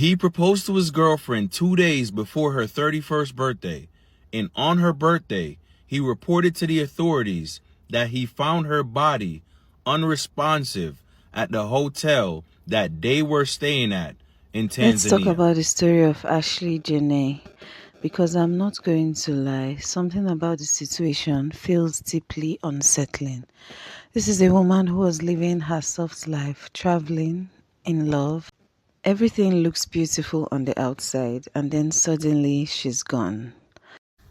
He proposed to his girlfriend 2 days before her 31st birthday, and on her birthday, he reported to the authorities that he found her body unresponsive at the hotel that they were staying at in Tanzania. Let's talk about the story of Ashlee Jenae, because I'm not going to lie, something about the situation feels deeply unsettling. This is a woman who was living her soft life, traveling, in love. Everything looks beautiful on the outside, and then suddenly she's gone.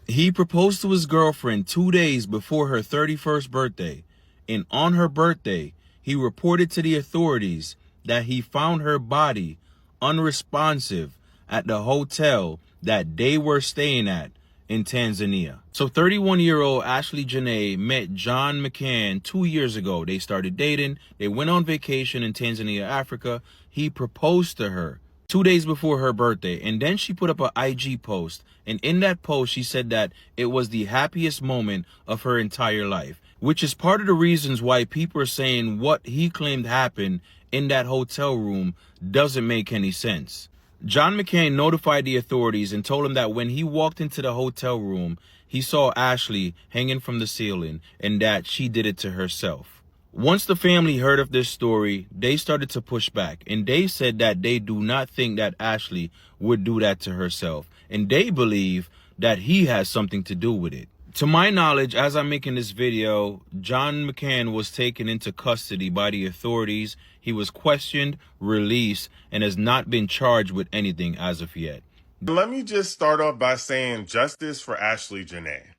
He proposed to his girlfriend 2 days before her 31st birthday, and on her birthday, he reported to the authorities that he found her body unresponsive at the hotel that they were staying at in Tanzania. So 31-year-old Ashlee Jenae met John McCann 2 years ago. They started dating. They went on vacation in Tanzania, Africa. He proposed to her 2 days before her birthday, and then she put up an IG post, and in that post she said that it was the happiest moment of her entire life, which is part of the reasons why people are saying what he claimed happened in that hotel room doesn't make any sense. John McCain notified the authorities and told him that when he walked into the hotel room, he saw Ashlee hanging from the ceiling and that she did it to herself. Once the family heard of this story, they started to push back, and they said that they do not think that Ashlee would do that to herself, and they believe that he has something to do with it. To my knowledge, as I'm making this video, John McCann was taken into custody by the authorities. He was questioned, released, and has not been charged with anything as of yet. Let me just start off by saying justice for Ashlee Jenae.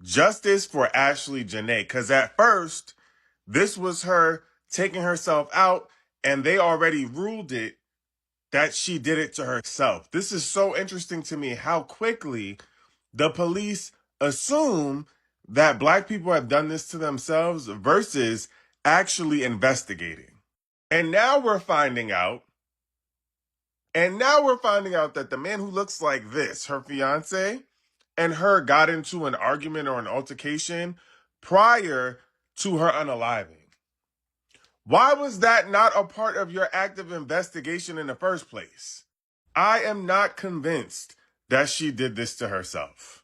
Justice for Ashlee Jenae, because at first, this was her taking herself out, and they already ruled it that she did it to herself. This is so interesting to me how quickly the police assume that Black people have done this to themselves versus actually investigating. And now we're finding out that the man who looks like this, her fiance, and her got into an argument or an altercation prior to her unaliving. Why was that not a part of your active investigation in the first place? I am not convinced that she did this to herself.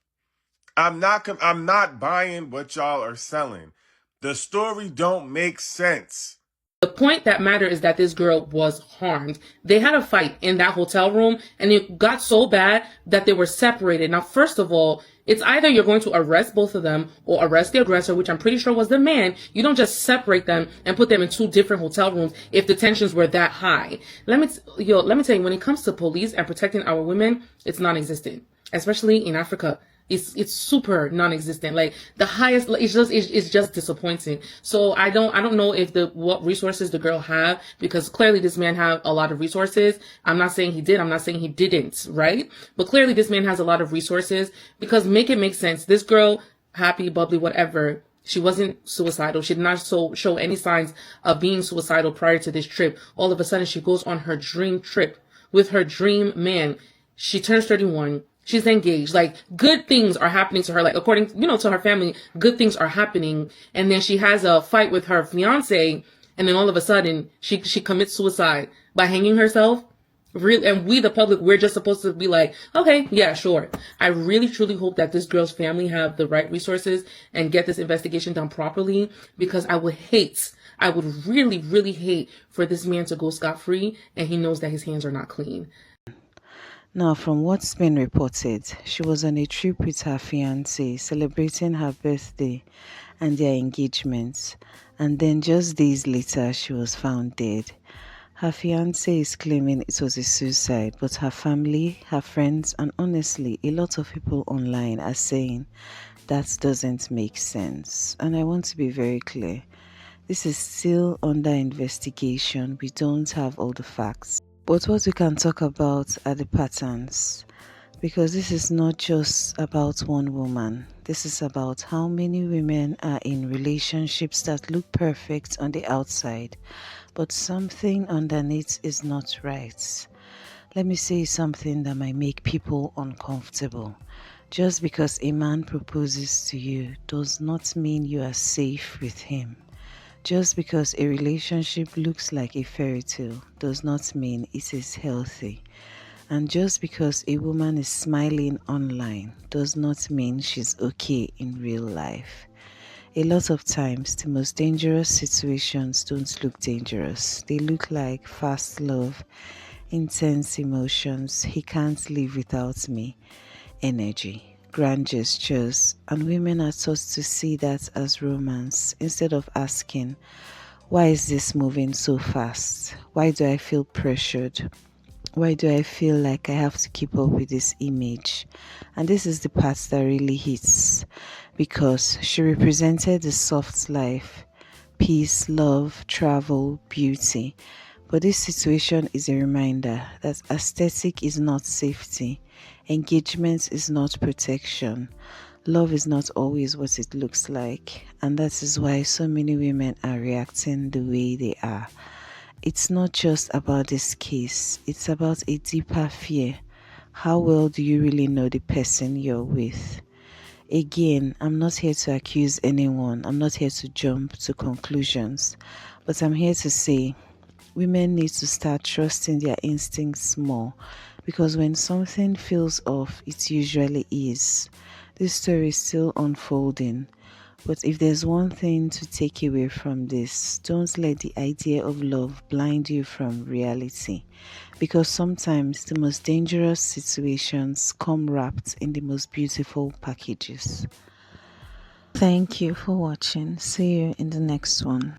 I'm not buying what y'all are selling. The story don't make sense. The point that matters is that this girl was harmed. They had a fight in that hotel room, and it got so bad that they were separated. Now, first of all, it's either you're going to arrest both of them or arrest the aggressor, which I'm pretty sure was the man. You don't just separate them and put them in two different hotel rooms if the tensions were that high. Let me tell you, when it comes to police and protecting our women, it's non-existent, especially in Africa. It's super non-existent. Like the highest, it's just disappointing. So I don't know if what resources the girl have, because clearly this man had a lot of resources. I'm not saying he did. I'm not saying he didn't, right? But clearly this man has a lot of resources, because make it make sense. This girl, happy, bubbly, whatever. She wasn't suicidal. She did not show any signs of being suicidal prior to this trip. All of a sudden she goes on her dream trip with her dream man. She turns 31. She's engaged. Like, good things are happening to her. Like, according, to her family, good things are happening. And then she has a fight with her fiance. And then all of a sudden, she commits suicide by hanging herself. Really, and we, the public, we're just supposed to be like, okay, yeah, sure. I really, truly hope that this girl's family have the right resources and get this investigation done properly, because I would really, really hate for this man to go scot-free, and he knows that his hands are not clean. Now, from what's been reported, she was on a trip with her fiancé, celebrating her birthday and their engagement, and then just days later, she was found dead. Her fiancé is claiming it was a suicide, but her family, her friends, and honestly, a lot of people online are saying that doesn't make sense. And I want to be very clear. This is still under investigation. We don't have all the facts. But what we can talk about are the patterns, because this is not just about one woman. This is about how many women are in relationships that look perfect on the outside, but something underneath is not right. Let me say something that might make people uncomfortable. Just because a man proposes to you does not mean you are safe with him. Just because a relationship looks like a fairy tale does not mean it is healthy. And just because a woman is smiling online does not mean she's okay in real life. A lot of times, the most dangerous situations don't look dangerous. They look like fast love, intense emotions, he can't live without me, energy, grand gestures, and women are taught to see that as romance instead of asking, why is this moving so fast? Why do I feel pressured? Why do I feel like I have to keep up with this image? And this is the part that really hits, because she represented the soft life, peace, love, travel, beauty. But this situation is a reminder that aesthetic is not safety, engagement is not protection, love is not always what it looks like, and that is why so many women are reacting the way they are. It's not just about this case, it's about a deeper fear. How well do you really know the person you're with? Again, I'm not here to accuse anyone, I'm not here to jump to conclusions, but I'm here to say women need to start trusting their instincts more, because when something feels off, it usually is. This story is still unfolding. But if there's one thing to take away from this, don't let the idea of love blind you from reality, because sometimes the most dangerous situations come wrapped in the most beautiful packages. Thank you for watching. See you in the next one.